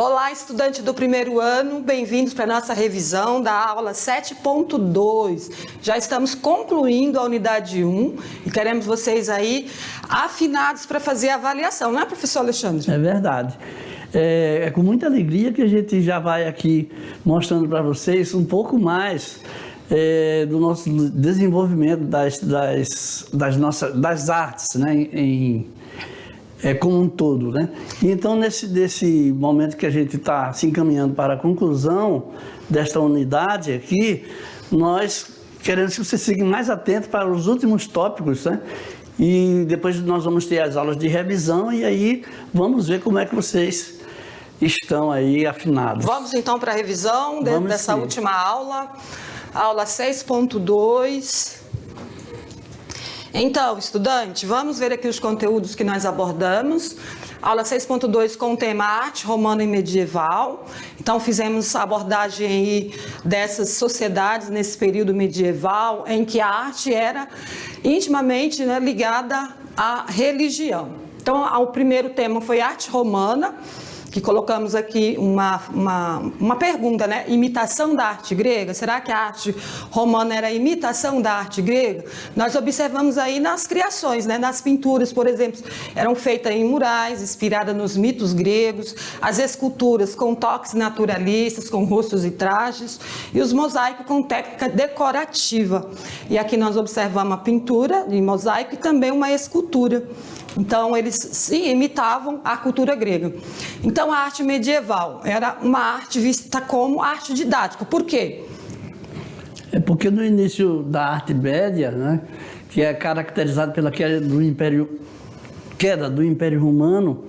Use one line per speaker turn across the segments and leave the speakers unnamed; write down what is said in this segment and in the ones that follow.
Olá, estudante do primeiro ano, bem-vindos para a nossa revisão da aula 7.2. Já estamos concluindo a unidade 1 e queremos vocês aí afinados para fazer a avaliação, não é, professor Alexandre?
É verdade. É com muita alegria que a gente já vai aqui mostrando para vocês um pouco mais do nosso desenvolvimento das artes, né, como um todo, né? Então, nesse momento que a gente está se encaminhando para a conclusão desta unidade aqui, nós queremos que você siga mais atento para os últimos tópicos, né? E depois nós vamos ter as aulas de revisão e aí vamos ver como é que vocês estão aí afinados.
Vamos então para a revisão dessa última aula, aula 6.2. Então, estudante, vamos ver aqui os conteúdos que nós abordamos. Aula 6.2 com o tema arte romana e medieval. Então, fizemos a abordagem aí dessas sociedades nesse período medieval, em que a arte era intimamente, né, ligada à religião. Então, o primeiro tema foi arte romana, que colocamos aqui uma pergunta, né? Imitação da arte grega? Será que a arte romana era imitação da arte grega? Nós observamos aí nas criações, né? Nas pinturas, por exemplo, eram feitas em murais, inspiradas nos mitos gregos, as esculturas com toques naturalistas, com rostos e trajes, e os mosaicos com técnica decorativa. E aqui nós observamos a pintura de mosaico e também uma escultura. Então, eles sim imitavam a cultura grega. Então, a arte medieval era uma arte vista como arte didática. Por quê?
É porque no início da arte média, né, que é caracterizada pela queda do Império Romano,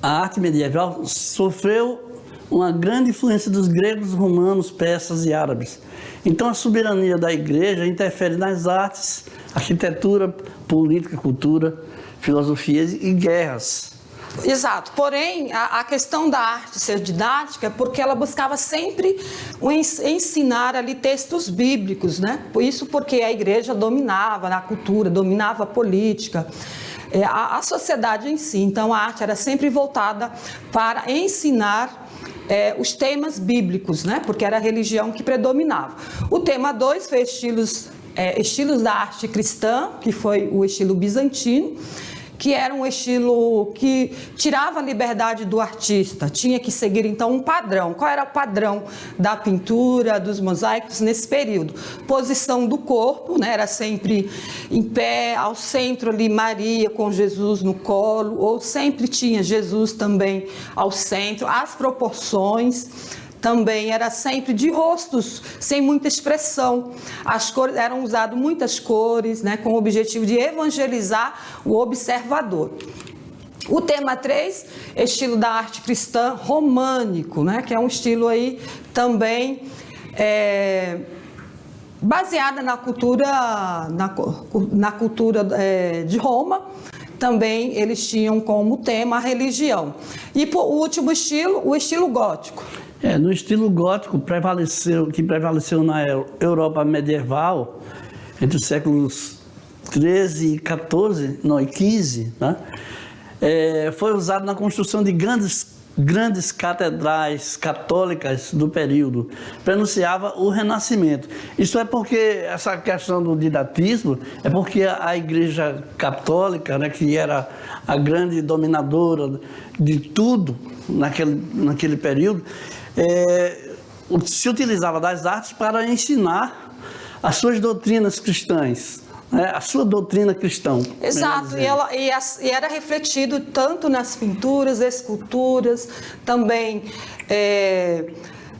a arte medieval sofreu uma grande influência dos gregos, romanos, persas e árabes. Então, a soberania da igreja interfere nas artes, arquitetura, política, cultura, filosofia e guerras.
Exato. Porém, a questão da arte ser didática é porque ela buscava sempre ensinar ali textos bíblicos, né? Isso porque a igreja dominava a cultura, dominava a política, a sociedade em si. Então, a arte era sempre voltada para ensinar os temas bíblicos, né? Porque era a religião que predominava. O tema 2 foi estilos da arte cristã, que foi o estilo bizantino, que era um estilo que tirava a liberdade do artista, tinha que seguir então um padrão. Qual era o padrão da pintura, dos mosaicos nesse período? Posição do corpo, né? Era sempre em pé, ao centro ali Maria com Jesus no colo, ou sempre tinha Jesus também ao centro, as proporções. Também era sempre de rostos, sem muita expressão. As cores, eram usadas muitas cores, né, com o objetivo de evangelizar o observador. O tema 3, estilo da arte cristã românico, né, que é um estilo aí também baseada na cultura, na cultura de Roma. Também eles tinham como tema a religião. E por último estilo, o estilo gótico.
No estilo gótico que prevaleceu na Europa medieval, entre os séculos 13 e 14, não, e 15, né? Foi usado na construção de grandes catedrais católicas do período, pronunciava o Renascimento. Isso é porque, essa questão do didatismo, é porque a Igreja Católica, né, que era a grande dominadora de tudo naquele período, se utilizava das artes para ensinar as suas doutrinas cristãs, né? A sua doutrina cristã.
Exato, e era refletido tanto nas pinturas, esculturas, também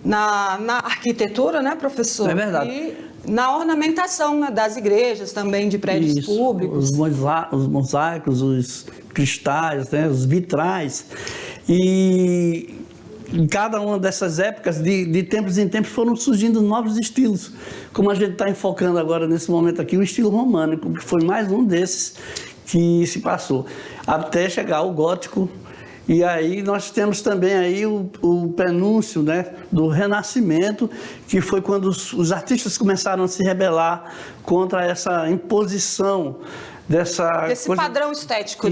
na arquitetura, né, professor?
É verdade.
E na ornamentação, né, das igrejas, também de prédios públicos.
Os mosaicos, os cristais, né, os vitrais. E em cada uma dessas épocas, de tempos em tempos, foram surgindo novos estilos. Como a gente está enfocando agora, nesse momento aqui, o estilo românico, que foi mais um desses que se passou, até chegar ao gótico. E aí nós temos também aí o prenúncio, né, do Renascimento, que foi quando os artistas começaram a se rebelar contra essa imposição
desse
coisa...
padrão estético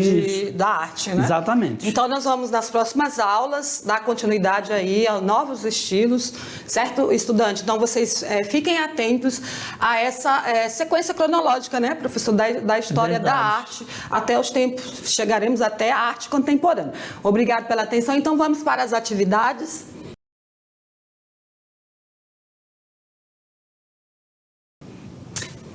da arte, né?
Exatamente.
Então, nós vamos, nas próximas aulas, dar continuidade aí a novos estilos, certo, estudante? Então, vocês fiquem atentos a essa sequência cronológica, né, professor, da história da arte, até os tempos, chegaremos até a arte contemporânea. Obrigado pela atenção. Então, vamos para as atividades.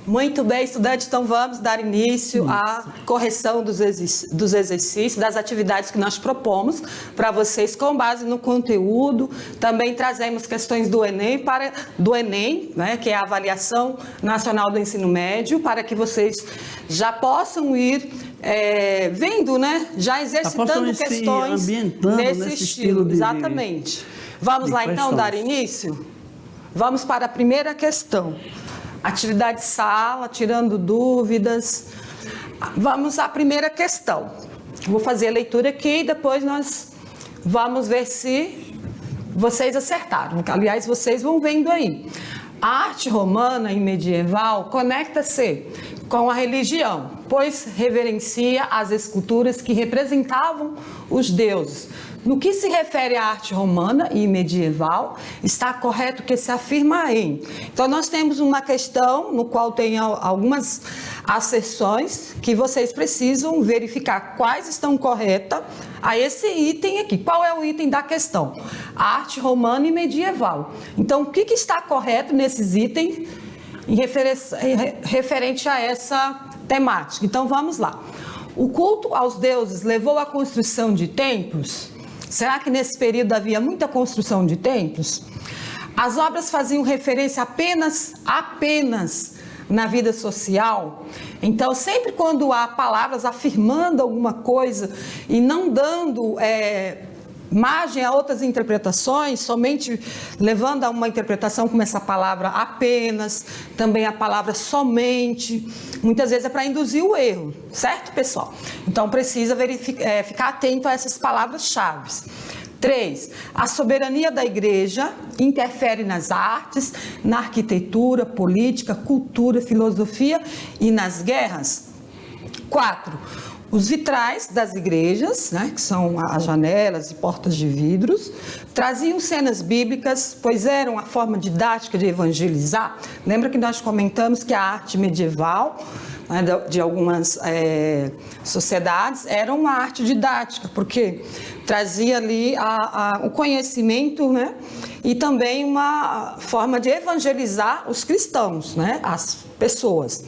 Muito bem, estudante, então vamos dar início à correção dos exercícios, das atividades que nós propomos para vocês com base no conteúdo. Também trazemos questões do Enem, né, que é a Avaliação Nacional do Ensino Médio, para que vocês já possam ir vendo, né, já exercitando questões nesse estilo. Exatamente. Vamos lá então dar início? Vamos para a primeira questão. Atividade sala, tirando dúvidas. Vamos à primeira questão. Vou fazer a leitura aqui e depois nós vamos ver se vocês acertaram. Aliás, vocês vão vendo aí. A arte romana e medieval conecta-se com a religião, pois reverencia as esculturas que representavam os deuses. No que se refere à arte romana e medieval, está correto que se afirma em. Então, nós temos uma questão no qual tem algumas asserções que vocês precisam verificar quais estão corretas a esse item aqui. Qual é o item da questão? A arte romana e medieval. Então, o que está correto nesses itens referente a essa temática? Então, vamos lá. O culto aos deuses levou à construção de templos? Será que nesse período havia muita construção de templos? As obras faziam referência apenas na vida social? Então, sempre quando há palavras afirmando alguma coisa e não dando margem a outras interpretações, somente levando a uma interpretação como essa palavra apenas, também a palavra somente, muitas vezes é para induzir o erro, certo, pessoal? Então, precisa ficar atento a essas palavras-chave. 3. A soberania da igreja interfere nas artes, na arquitetura, política, cultura, filosofia e nas guerras. 4. Os vitrais das igrejas, né, que são as janelas e portas de vidros, traziam cenas bíblicas, pois eram a forma didática de evangelizar. Lembra que nós comentamos que a arte medieval, né, de algumas sociedades, era uma arte didática, porque trazia ali o conhecimento, né, e também uma forma de evangelizar os cristãos, né, as pessoas.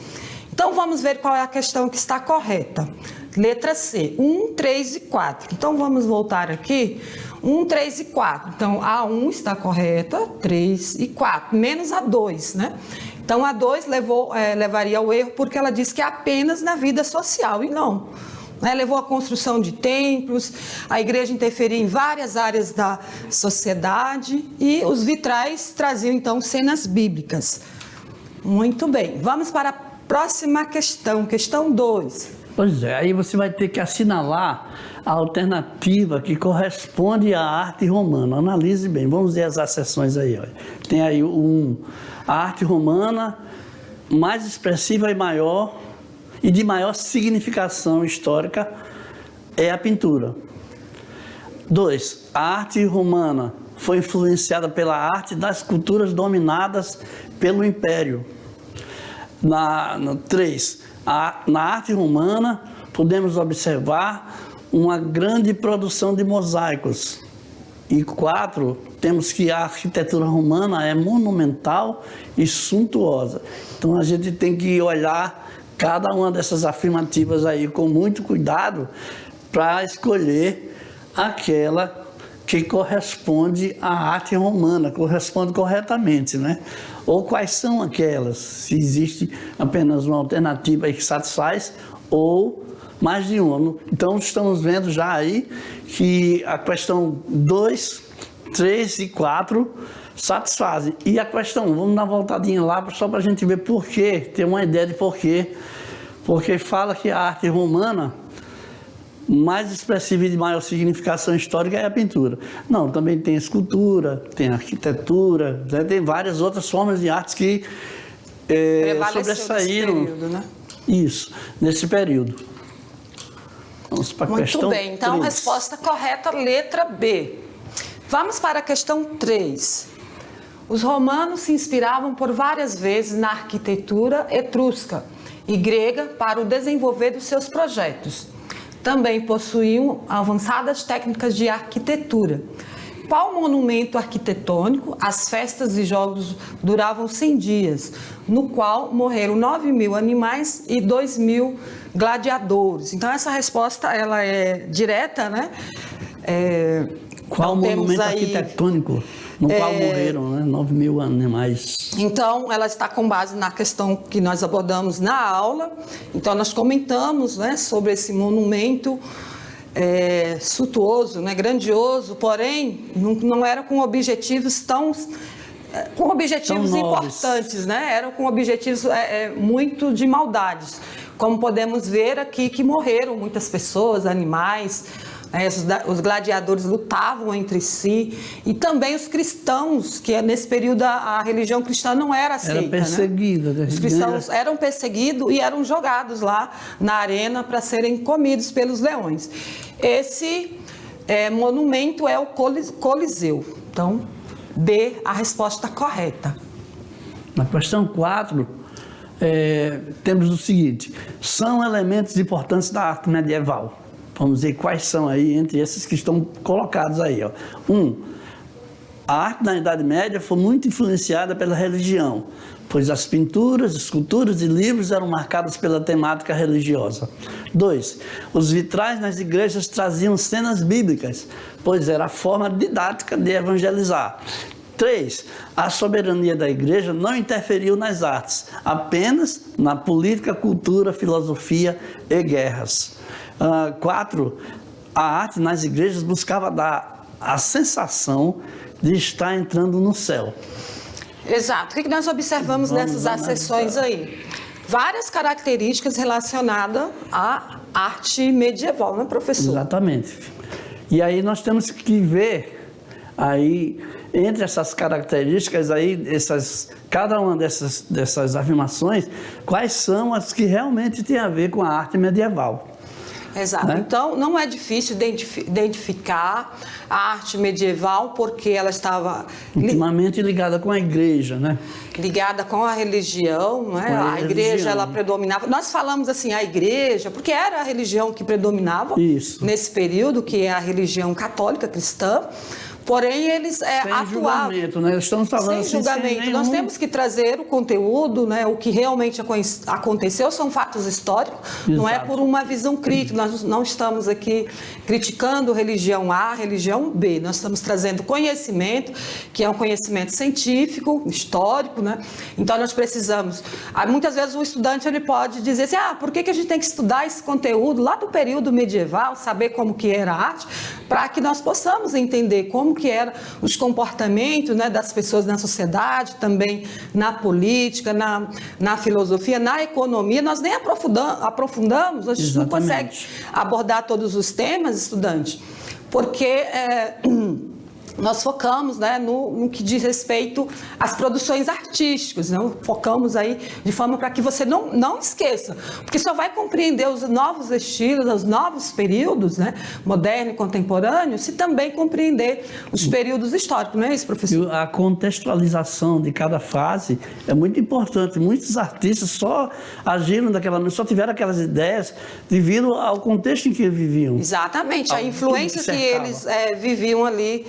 Então, vamos ver qual é a questão que está correta. Letra C, 1, 3 e 4. Então, vamos voltar aqui. 1, 3 e 4. Então, a 1 está correta, 3 e 4, menos a 2, né? Então, a 2 levaria ao erro porque ela diz que é apenas na vida social, e não. Levou à construção de templos, a igreja interferia em várias áreas da sociedade e os vitrais traziam, então, cenas bíblicas. Muito bem, vamos para a próxima questão, questão 2.
Pois é, aí você vai ter que assinalar a alternativa que corresponde à arte romana. Analise bem, vamos ver as acessões aí. Olha. Tem aí a arte romana mais expressiva e maior, e de maior significação histórica, é a pintura. 2. A arte romana foi influenciada pela arte das culturas dominadas pelo Império. 3. Na arte romana, podemos observar uma grande produção de mosaicos. E 4, temos que a arquitetura romana é monumental e suntuosa. Então, a gente tem que olhar cada uma dessas afirmativas aí com muito cuidado para escolher aquela que corresponde à arte romana, corresponde corretamente, né? Ou quais são aquelas, se existe apenas uma alternativa aí que satisfaz, ou mais de uma. Então, estamos vendo já aí que a questão 2, 3 e 4 satisfazem. E a questão 1, vamos dar uma voltadinha lá só para a gente ver por quê, ter uma ideia de por quê. Porque fala que a arte romana mais expressiva e de maior significação histórica é a pintura. Não, também tem escultura, tem arquitetura, né? Tem várias outras formas de artes que sobressaíram.
Período, né?
Isso, nesse período. Vamos para a questão
Muito bem, então
3.
resposta correta, letra B. Vamos para a questão 3. Os romanos se inspiravam por várias vezes na arquitetura etrusca e grega para o desenvolver dos seus projetos. Também possuíam avançadas técnicas de arquitetura. Qual monumento arquitetônico, as festas e jogos duravam 100 dias, no qual morreram 9.000 animais e 2.000 gladiadores? Então, essa resposta ela é direta, né?
Qual
então,
monumento arquitetônico no qual morreram, né? 9.000 animais?
Então, ela está com base na questão que nós abordamos na aula. Então, nós comentamos, né, sobre esse monumento suntuoso, né, grandioso, porém, não era com objetivos importantes, né? Eram com objetivos muito de maldades. Como podemos ver aqui, que morreram muitas pessoas, animais. Os gladiadores lutavam entre si, e também os cristãos, que nesse período a religião cristã não era aceita.
Era perseguida.
Né? Os cristãos eram perseguidos e eram jogados lá na arena para serem comidos pelos leões. Esse monumento é o Coliseu. Então, B, a resposta correta.
Na questão 4, temos o seguinte: são elementos importantes da arte medieval. Vamos ver quais são aí entre esses que estão colocados aí. 1. A arte na Idade Média foi muito influenciada pela religião, pois as pinturas, esculturas e livros eram marcados pela temática religiosa. 2. Os vitrais nas igrejas traziam cenas bíblicas, pois era a forma didática de evangelizar. 3. A soberania da igreja não interferiu nas artes, apenas na política, cultura, filosofia e guerras. 4. A arte nas igrejas buscava dar a sensação de estar entrando no céu.
Exato. O que nós observamos nessas acessões aí? Várias características relacionadas à arte medieval, né, professor?
Exatamente. E aí nós temos que ver aí, entre essas características aí, cada uma dessas afirmações, quais são as que realmente têm a ver com a arte medieval.
Exato. Né? Então, não é difícil identificar a arte medieval, porque ela estava
intimamente ligada com a igreja, né?
Ligada com a religião, né? A igreja, ela predominava. Nós falamos assim, a igreja, porque era a religião que predominava nesse período, que é a religião católica cristã. Porém, eles atuavam.
Julgamento, né? Estamos falando
sem julgamento. Nós temos que trazer o conteúdo, né? O que realmente aconteceu são fatos históricos, não é por uma visão crítica. Nós não estamos aqui criticando religião A, religião B. Nós estamos trazendo conhecimento, que é um conhecimento científico, histórico, né? Então, nós precisamos. Muitas vezes o estudante ele pode dizer assim, por que a gente tem que estudar esse conteúdo lá do período medieval, saber como que era a arte, para que nós possamos entender como que eram os comportamentos, né, das pessoas na sociedade, também na política, na filosofia, na economia. Nós nem aprofundamos, a gente não consegue abordar todos os temas, estudante, porque nós focamos, né, no que diz respeito às produções artísticas, né? Focamos aí de forma para que você não esqueça, porque só vai compreender os novos estilos, os novos períodos, né, moderno e contemporâneo, se também compreender os períodos históricos, não é isso, professor?
A contextualização de cada fase é muito importante. Muitos artistas só agiram só tiveram aquelas ideias devido ao contexto em que viviam.
Exatamente, a influência que eles viviam ali,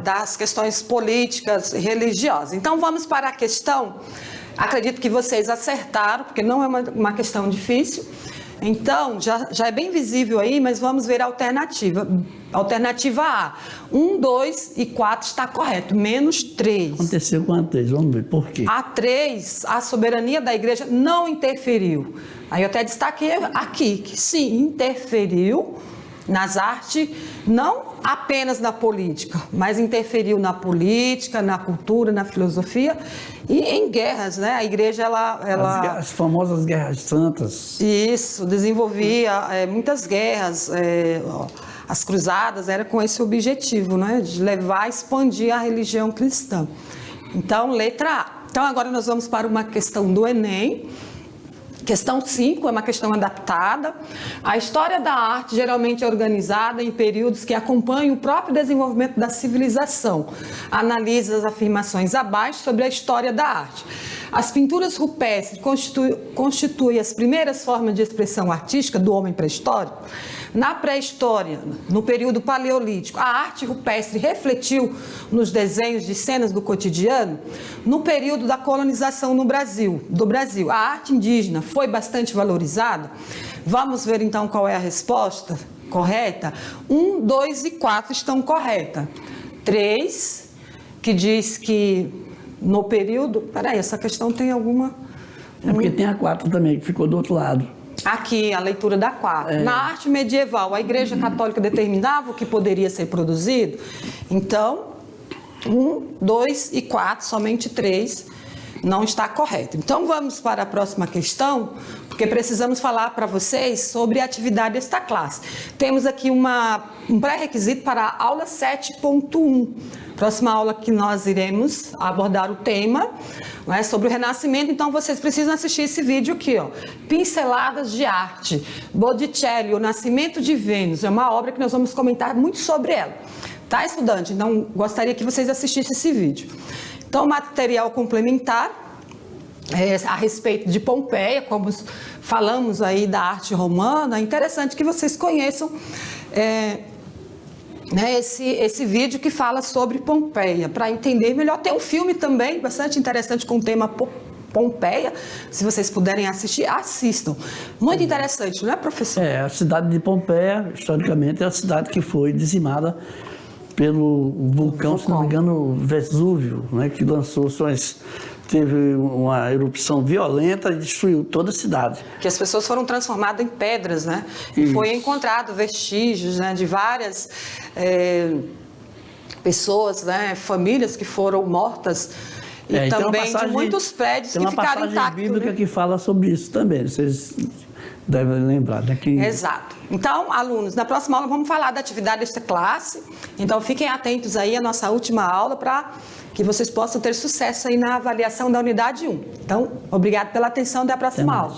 das questões políticas e religiosas. Então, vamos para a questão. Acredito que vocês acertaram, porque não é uma questão difícil. Então, já é bem visível aí, mas vamos ver a alternativa. Alternativa A, 1, 2 e 4 está correto, menos 3.
Aconteceu com a 3, vamos ver por quê.
A 3, a soberania da igreja não interferiu. Aí eu até destaquei aqui que sim, interferiu nas artes, não apenas na política, mas interferiu na política, na cultura, na filosofia e em guerras, né? A igreja,
as famosas guerras santas.
Isso, desenvolvia muitas guerras, as cruzadas era com esse objetivo, né? De levar, expandir a religião cristã. Então, letra A. Então, agora nós vamos para uma questão do Enem. Questão 5 é uma questão adaptada. A história da arte geralmente é organizada em períodos que acompanham o próprio desenvolvimento da civilização. Analisa as afirmações abaixo sobre a história da arte. As pinturas rupestres constituem as primeiras formas de expressão artística do homem pré-histórico. Na pré-história, no período paleolítico, a arte rupestre refletiu nos desenhos de cenas do cotidiano. No período da colonização do Brasil, a arte indígena foi bastante valorizada. Vamos ver então qual é a resposta correta. 1, 2 e 4 estão corretas. 3, que diz que no período... Peraí, essa questão tem alguma...
É porque tem a 4 também, que ficou do outro lado.
Aqui, a leitura da 4. Na arte medieval, a Igreja Católica determinava o que poderia ser produzido. Então, 1, 2 e 4, somente 3, não está correto. Então, vamos para a próxima questão, porque precisamos falar para vocês sobre a atividade desta classe. Temos aqui um pré-requisito para a aula 7.1. Próxima aula que nós iremos abordar o tema, né, sobre o Renascimento. Então, vocês precisam assistir esse vídeo aqui, ó. Pinceladas de Arte, Botticelli, O Nascimento de Vênus. É uma obra que nós vamos comentar muito sobre ela. Tá, estudante? Então, gostaria que vocês assistissem esse vídeo. Então, material complementar a respeito de Pompeia, como falamos aí da arte romana. É interessante que vocês conheçam esse vídeo que fala sobre Pompeia, para entender melhor. Tem um filme também bastante interessante com o tema Pompeia. Se vocês puderem assistir, assistam. Muito interessante, não é, professor?
A cidade de Pompeia, historicamente, é a cidade que foi dizimada pelo vulcão, se não me engano, Vesúvio, né, que lançou teve uma erupção violenta e destruiu toda a cidade.
Que as pessoas foram transformadas em pedras, né? E foi encontrado vestígios, né, de várias pessoas, né, famílias que foram mortas e também de muitos prédios que ficaram intactos. Tem uma passagem bíblica,
né, que fala sobre isso também, vocês devem lembrar. Né, que...
Exato. Então, alunos, na próxima aula vamos falar da atividade desta classe. Então, fiquem atentos aí à nossa última aula para que vocês possam ter sucesso aí na avaliação da unidade 1. Então, obrigado pela atenção, até a próxima aula.